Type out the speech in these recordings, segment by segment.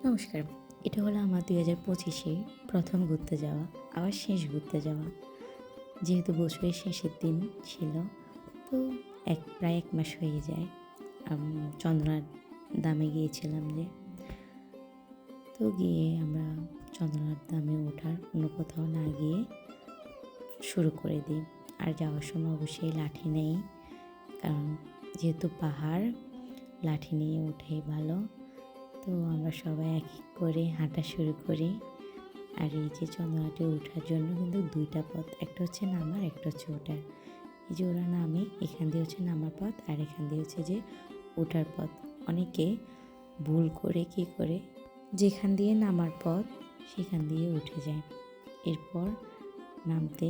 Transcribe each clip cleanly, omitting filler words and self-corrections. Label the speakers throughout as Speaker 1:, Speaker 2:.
Speaker 1: নমস্কার। এটা হলো আমার ২০২৫-এ প্রথম ঘুরতে যাওয়া, আবার শেষ ঘুরতে যাওয়া। যেহেতু বছরের শেষের দিন ছিল, তো প্রায় ১ মাস হয়ে যায়। চন্দ্রনাথ ধামে গিয়েছিলাম যে। তো গিয়ে আমরা চন্দ্রনাথ ধামে ওঠার অন্য কোথাও না গিয়ে শুরু করে দিই। আর যাওয়ার সময় অবশ্যই লাঠি নেই, কারণ যেহেতু পাহাড়, লাঠি নিয়ে ওঠাই ভালো। তো আমরা সবাই এক এক করে হাঁটা শুরু করি। আর এই যে চন্দ্রনাথে ওঠার জন্য কিন্তু ২টা পথ, একটা হচ্ছে নামার, একটা হচ্ছে ওঠার। এই যে ওরা নামে, এখান দিয়ে হচ্ছে নামার পথ, আর এখান দিয়ে হচ্ছে যে ওঠার পথ। অনেকে ভুল করে কী করে, যেখান দিয়ে নামার পথ সেখান দিয়ে উঠে যায়। এরপর নামতে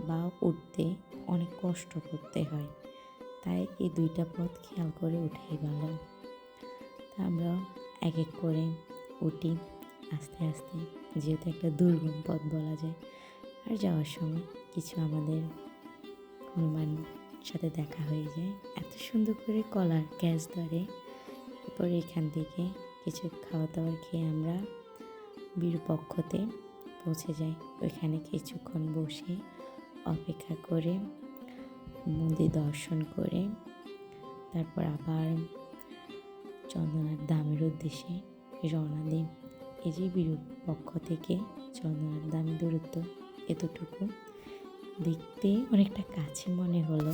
Speaker 1: বা উঠতে অনেক কষ্ট করতে হয়, তাই এই ২টা পথ খেয়াল করে উঠেই ভালো। তা আমরা এক এক করে উঠি আস্তে আস্তে, যেহেতু একটা দুর্গম পথ বলা যায়। আর যাওয়ার সময় কিছু আমাদের হনুমান সাথে দেখা হয়ে যায়, এত সুন্দর করে কলার গ্যাস ধরে। এরপর এখান থেকে কিছু খাওয়া দাওয়ার খেয়ে আমরা বিরুপক্ষতে পৌঁছে যাই। ওইখানে কিছুক্ষণ বসে অপেক্ষা করে মন্দির দর্শন করে তারপর আবার চন্দ্রনাথ ধামের উদ্দেশ্যে রওনা দিই। এই যে বিরুপক্ষ থেকে চন্দ্রনাথ ধামের দূরত্ব এতটুকু, দেখতে অনেকটা কাছে মনে হলো,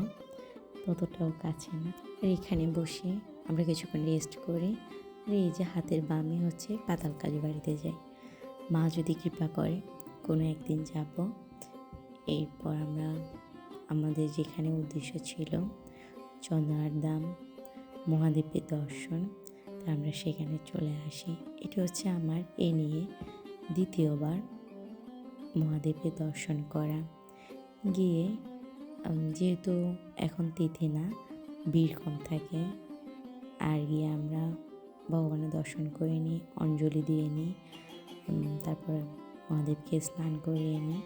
Speaker 1: ততটাও কাছে না। আর এখানে বসে আমরা কিছুক্ষণ রেস্ট করি। আর এই যে হাতের বামে হচ্ছে পাতালকালী বাড়িতে যাই। মা যদি কৃপা করে কোনো একদিন যাব। এরপর আমরা আমাদের যেখানে উদ্দেশ্য ছিল চন্দ্রনাথ ধাম, মহাদেবের দর্শন, তা আমরা সেখানে চলে আসি। এটা হচ্ছে আমার এ নিয়ে দ্বিতীয়বার মহাদেবের দর্শন করা। গিয়ে যেহেতু এখন তিথি না, ভিড় কম থাকে, আর গিয়ে আমরা ভগবানের দর্শন করে নিই, অঞ্জলি দিয়ে নিই, তারপর মহাদেবকে স্নান করিয়ে নিই।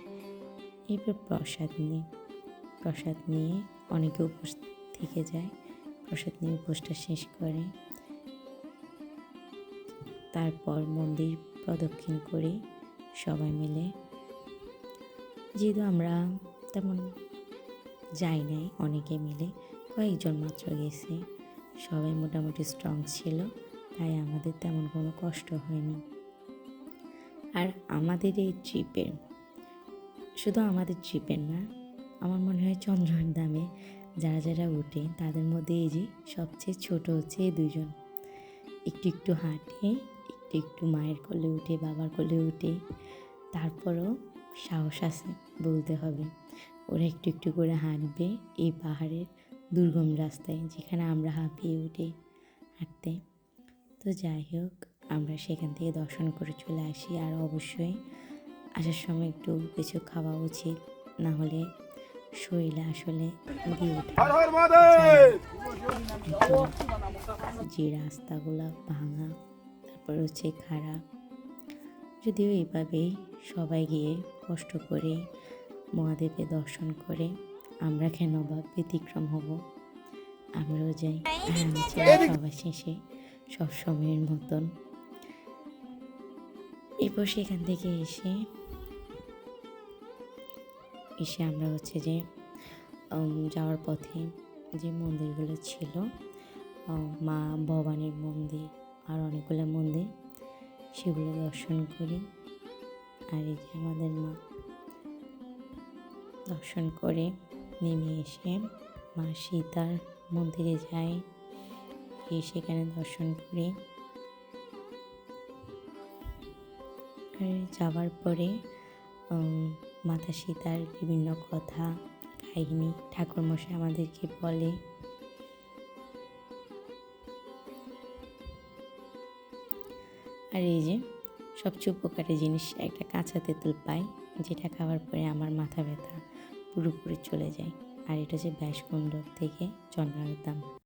Speaker 1: এরপর প্রসাদ নিয়ে অনেকে উপোস থেকে যায়, প্রসাদ নিয়ে উপোসটা শেষ করে। তারপর মন্দির প্রদক্ষিণ করি সবাই মিলে। যেহেতু আমরা তেমন যাই নাই, অনেকে মিলে কয়েকজন মাত্র গেছি, সবাই মোটামুটি স্ট্রং ছিল, তাই আমাদের তেমন কোনো কষ্ট হয়নি। আর আমাদের এই ট্রিপের, শুধু আমাদের ট্রিপের না, আমার মনে হয় চন্দ্রনাথ ধামে যারা যারা উঠে তাদের মধ্যে এই যে সবচেয়ে ছোট হচ্ছে এই ২ জন। একটু একটু হাঁটে, একটু একটু মায়ের কোলে উঠে, বাবার কোলে উঠে, তারপরও সাহস আছে বলতে হবে। ওরা একটু একটু করে হাঁটবে এই পাহাড়ের দুর্গম রাস্তায়, যেখানে আমরা হাঁপিয়ে উঠে হাঁটতে। তো যাই হোক, আমরা সেখান থেকে দর্শন করে চলে আসি। আর অবশ্যই আসার সময় একটু কিছু খাওয়া উচিত, না হলে শরীরে আসলে দিয়ে ওঠে। যে রাস্তাগুলো ভাঙা, তারপর হচ্ছে খারাপ, যদিও এইভাবেই সবাই গিয়ে কষ্ট করে মহাদেবের দর্শন করে, আমরা কেন বা ব্যতিক্রম হব, আমরাও যাই। আর আমি ছিলাম সবার শেষে, সবসময়ের মতন। এরপর সেখান থেকে এসে আমরা হচ্ছে যে যাওয়ার পথে যে মন্দিরগুলো ছিল, মা ভবানীর মন্দির আর অনেকগুলো মন্দির, সেগুলো দর্শন করি। আর এই যে আমাদের মা, দর্শন করে নেমে এসে মা সীতার মন্দিরে যাই, সেখানে দর্শন করি। আর যাওয়ার পরে মাতা সীতার বিভিন্ন কথা কাহিনী ঠাকুরমশাই আমাদেরকে বলে। আর এই যে সবচেয়ে উপকারী জিনিস, একটা কাঁচা তেঁতুল পাই, যেটা খাওয়ার পরে আমার মাথা ব্যথা পুরোপুরি চলে যায়। আর এটা হচ্ছে ব্যাসকুণ্ড থেকে চন্দ্রনাথ ধাম।